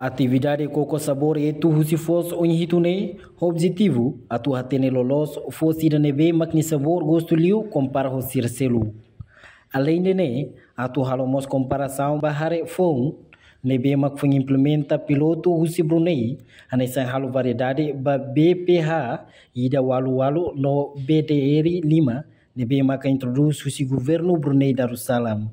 Atividade Coco Sabor e tu husi fos onhitune, objetivo atu hatene lolos fos ida nebe makni sabor gosto liu compara ho selu. Além de ne, atu halomos comparação bahare fong nebe mak fong implementa piloto husi Brunei, anesan halo variedade ba BPH ida walu no BDR 5 nebe mak introduz husi governo Brunei Darussalam.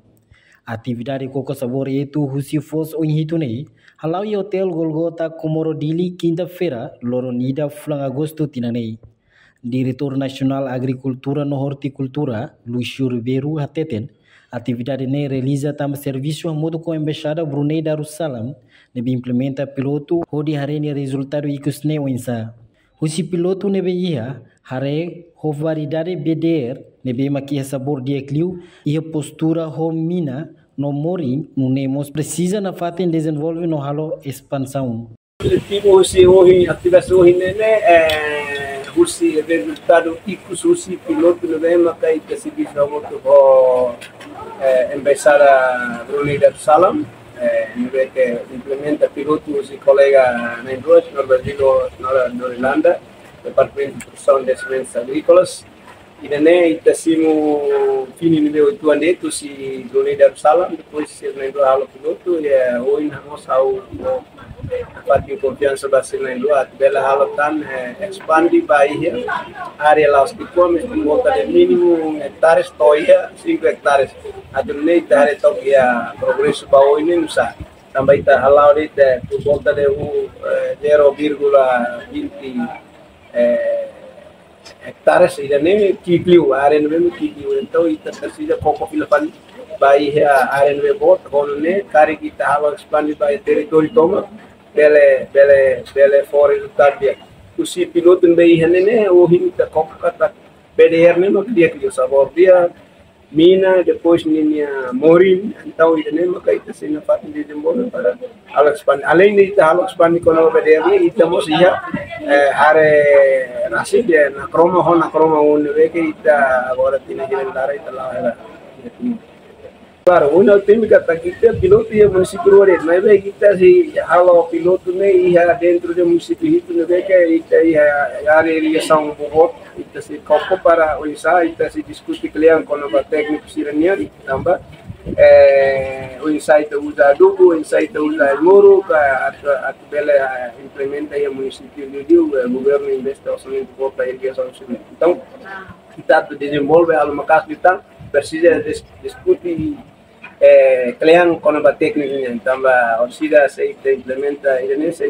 Atividade Coco Sabor itu husi fos onhitune, halau e Hotel Golgota Comorodili quinta-feira, Loronida, Flang Agosto Tinanei. Diretor Nacional Agricultura no Horticultura, Lucio Ribeiro Hateten, atividade ne realiza tam serviço a modo com a Embaixada Brunei Darussalam, nebe implementa piloto hodi harene resultado ikusne oinsa. Husi piloto nebe ia, hare ho variedade BDR, nebe makia sabor dia cliu, ia postura ho mina, no morim, no nemos precisa na fatem desenvolve no halo expansão. O objetivo hoje atividade hoje é o resultado icus o piloto no vema que é serviço muito Embaixada Brunei Darussalam, que implementa piloto o colega na indústria no Brasil na Irlanda, Departamento de Produção de Sementes Agrícolas. E daí temos fini nível 8 anetos se Brunei Darussalam, depois se na indústria piloto e hoje nós parte de confiança bastante na indústria, bela halotan expande Bahia, área lá os que comem por volta de mínimo hectares, toia 5 hectares, a Brunei da área toia progresso baoi nem usa, também está halau de por volta de 0,20 hectares e nem kikliu, a área não é kikliu, então isso precisa pouco filafani, Bahia área não é bota, quando nem cara que está halau expande Bahia território toma bele for resultado dia. Usi piloto não vai né o rim da coca da BDR nem não queria que eu sabor dia mina depois minha morim então ele nem não cai assim na parte de desenvolver para Alex Pan além de Alex Pan com o BDR e estamos já hare nasi dia na croma onde vê que está agora tem que andar aí lá. Claro, uma tem que estar aqui piloto e município Rores, mas é que está se halo piloto né e dentro do município isso não vê que a área são bom e se copo para o ensaio e se discute cliente com o técnico sireniano também o ensaio usa adubo, o ensaio usa muro a bela implementa aí o município o governo investe orçamento para a irrigação então está desenvolve algo caso então precisa discutir cliente com a técnica então a orcida se implementa e nesse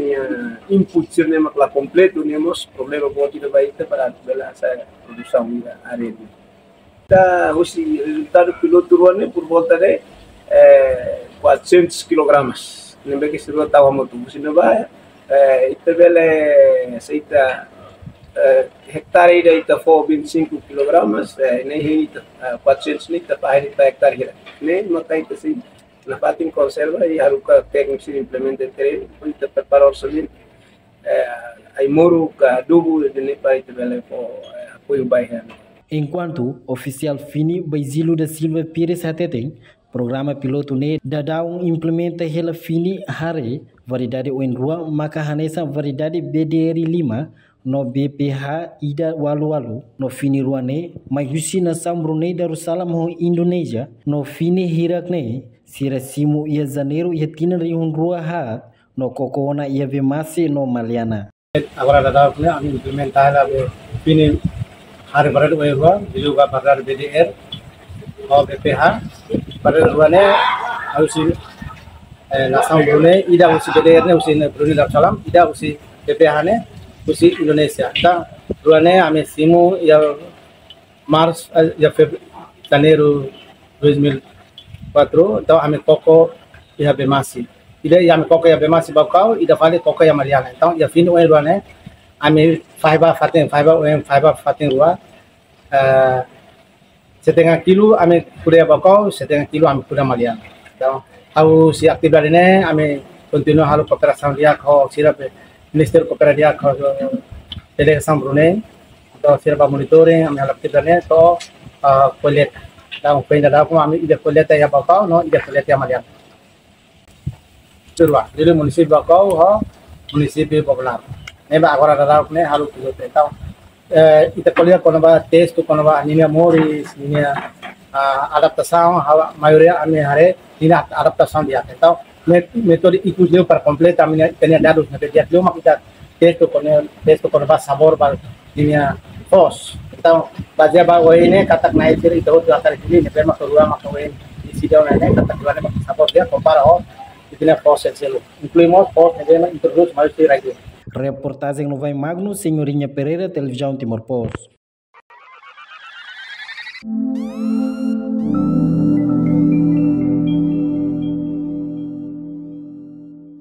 input cinema lá completo temos problema pode vai ter para essa produção da área tá o resultado piloto ruane por volta de 400 kg lembra que se estava muito você não vai ita bele aceita hectare ida for 25 kg nem 400 nita para hectare nem makai assim na parte em conserva e a técnico se implementa treino para preparar o orçamento aí moro adubo de nem para ita apoio bairro. Enquanto oficial Fini Basilio da Silva Pires Hateten, programa piloto ne dadau implementa hela Fini hare variedade oenrua maka hanesa variedade BDR 5 no BPH ida walu no Fini ruane majusi na Brunei Darussalam ho Indonesia no Fini hirakne sirasimu ia Janeiro ia tinarihun rua ha no kokona ia vemase no Maliana. Agora dadau ne ami implementar la Fini hari barat oenrua juga barat BDR o BPH barat ruane harus nasam Brunei ida usi BDR ne usi Brunei Darussalam ida usi BPH ne usi Indonesia. Então, ruane ame simu ya março ya janeiro 2004 então ame coco ya bemasi. Ida ya ame coco ya bemasi bakau ida vale coco ya Mariana. Então, ya fino ruane ame fiber fatin rua setengah kilo ame kuda bakau setengah kilo ame kuda Mariana. Então, au si atividade ne ame continua halo cooperação dia ko sirap Ministério Cooperativa Delegação Brunei, então serve monitoring, a minha atividade então colheita, então ainda dá como a minha colheita é a bakau, não, a colheita é a Mariana. Perua. Jadi município Bacau, município popular. Neba agora dará o né halu tudo então. Ita colher quando vai texto, quando vai linha Morris, linha adaptação, a maioria a minha área linha adaptação dia. Então, metode inclusive para completar a minha tinha dados na dia de uma kita texto quando vai sabor para linha pos. Então, baseado bahwa ini kata naik diri itu akan ini ne perma kedua maka ini sidau nene kata kedua ne sabor dia compara ini pos selo. Incluímos pos ne introduce mais right. Reportagem no Vai Magno, Senhorinha Pereira, Televisão Timor Post.